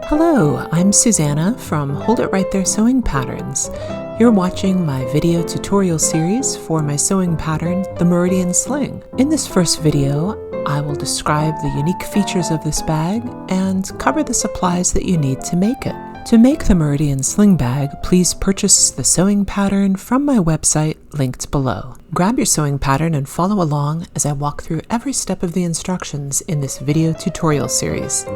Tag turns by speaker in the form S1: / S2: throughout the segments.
S1: Hello, I'm Susanna from Hold It Right There Sewing Patterns. You're watching my video tutorial series for my sewing pattern, the Meridian Sling. In this first video, I will describe the unique features of this bag and cover the supplies that you need to make it. To make the Meridian Sling bag, please purchase the sewing pattern from my website linked below. Grab your sewing pattern and follow along as I walk through every step of the instructions in this video tutorial series.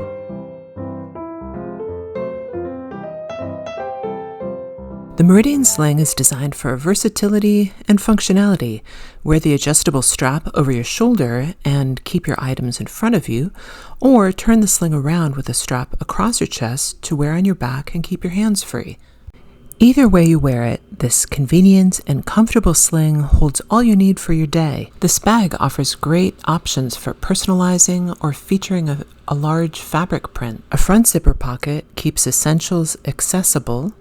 S1: The Meridian Sling is designed for versatility and functionality. Wear the adjustable strap over your shoulder and keep your items in front of you, or turn the sling around with a strap across your chest to wear on your back and keep your hands free. Either way you wear it, this convenient and comfortable sling holds all you need for your day. This bag offers great options for personalizing or featuring a large fabric print. A front zipper pocket keeps essentials accessible,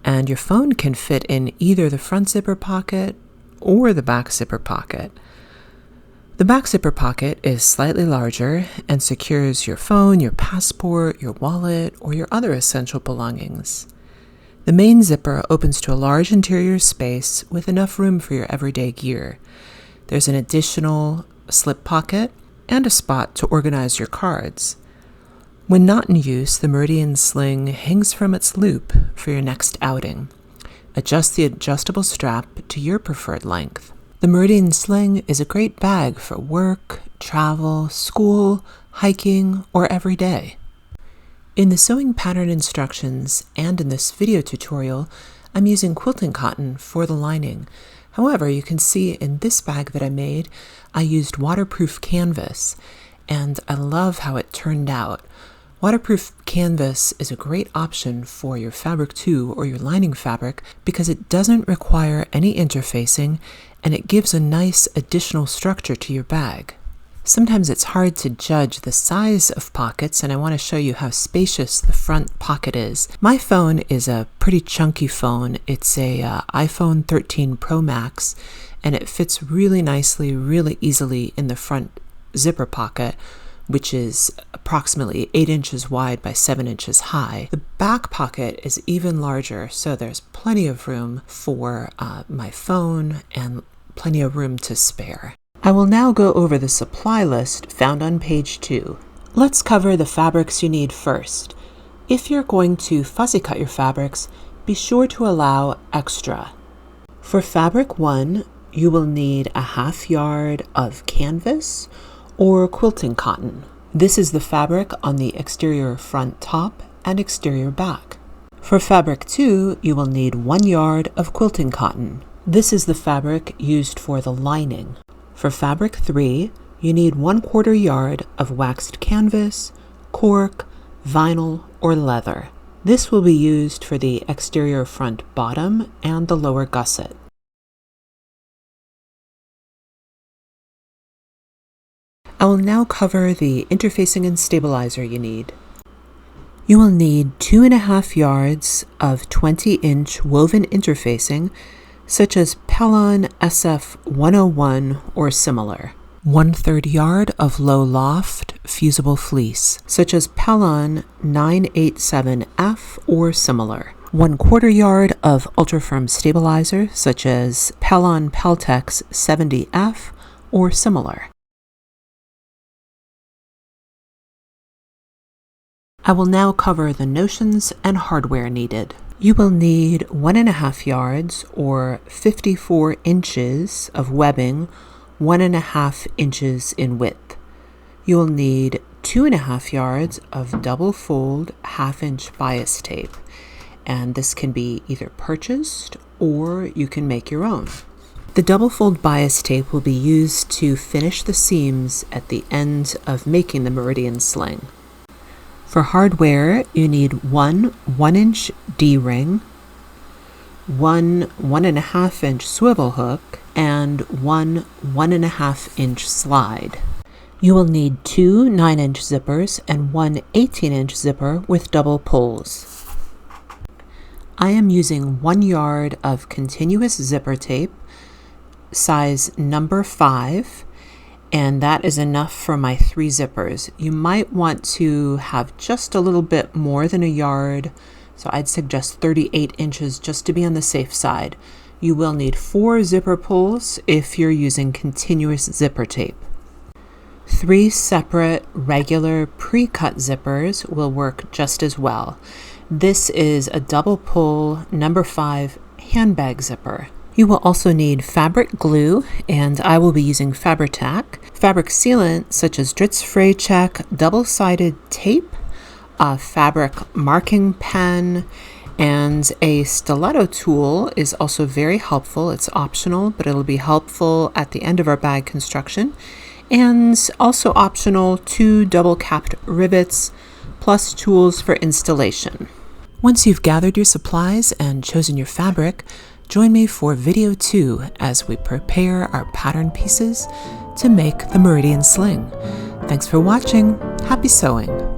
S1: and your phone can fit in either the front zipper pocket or the back zipper pocket. The back zipper pocket is slightly larger and secures your phone, your passport, your wallet, or your other essential belongings. The main zipper opens to a large interior space with enough room for your everyday gear. There's an additional slip pocket and a spot to organize your cards. When not in use, the Meridian Sling hangs from its loop for your next outing. Adjust the adjustable strap to your preferred length. The Meridian Sling is a great bag for work, travel, school, hiking, or every day. In the sewing pattern instructions and in this video tutorial, I'm using quilting cotton for the lining. However, you can see in this bag that I made, I used waterproof canvas, and I love how it turned out. Waterproof canvas is a great option for your fabric 2 or your lining fabric because it doesn't require any interfacing and it gives a nice additional structure to your bag. Sometimes it's hard to judge the size of pockets, and I want to show you how spacious the front pocket is. My phone is a pretty chunky phone. It's a iPhone 13 Pro Max, and it fits really nicely, really easily in the front zipper pocket, which is approximately 8 inches wide by 7 inches high. The back pocket is even larger, so there's plenty of room for my phone and plenty of room to spare. I will now go over the supply list found on page 2. Let's cover the fabrics you need first. If you're going to fussy cut your fabrics, be sure to allow extra. For fabric 1, you will need a 1/2 yard of canvas or quilting cotton. This is the fabric on the exterior front top and exterior back. For fabric 2, you will need 1 yard of quilting cotton. This is the fabric used for the lining. For fabric 3, you need 1/4 yard of waxed canvas, cork, vinyl, or leather. This will be used for the exterior front bottom and the lower gusset. I will now cover the interfacing and stabilizer you need. You will need 2.5 yards of 20-inch woven interfacing, such as Pellon SF 101 or similar. 1/3 yard of low loft fusible fleece, such as Pellon 987F or similar. 1/4 yard of ultra firm stabilizer, such as Pellon Peltex 70F or similar. I will now cover the notions and hardware needed. You will need 1.5 yards or 54 inches of webbing, 1.5 inches in width. You will need 2.5 yards of double fold 1/2 inch bias tape, and this can be either purchased or you can make your own. The double fold bias tape will be used to finish the seams at the end of making the Meridian Sling. For hardware, you need one 1-inch D-ring, one 1.5 inch swivel hook, and one 1.5 inch slide. You will need 2 9-inch zippers and one 18-inch zipper with double pulls. I am using 1 yard of continuous zipper tape, size number 5, and that is enough for my 3 zippers. You might want to have just a little bit more than a yard, so I'd suggest 38 inches just to be on the safe side. You will need 4 zipper pulls if you're using continuous zipper tape. 3 separate regular pre-cut zippers will work just as well. This is a double pull number 5 handbag zipper. You will also need fabric glue, and I will be using Fabri-Tac, fabric sealant such as Dritz Fray Check, double-sided tape, a fabric marking pen, and a stiletto tool is also very helpful. It's optional, but it'll be helpful at the end of our bag construction. And also optional, 2 double-capped rivets, plus tools for installation. Once you've gathered your supplies and chosen your fabric, join me for video 2 as we prepare our pattern pieces to make the Meridian Sling. Thanks for watching. Happy sewing!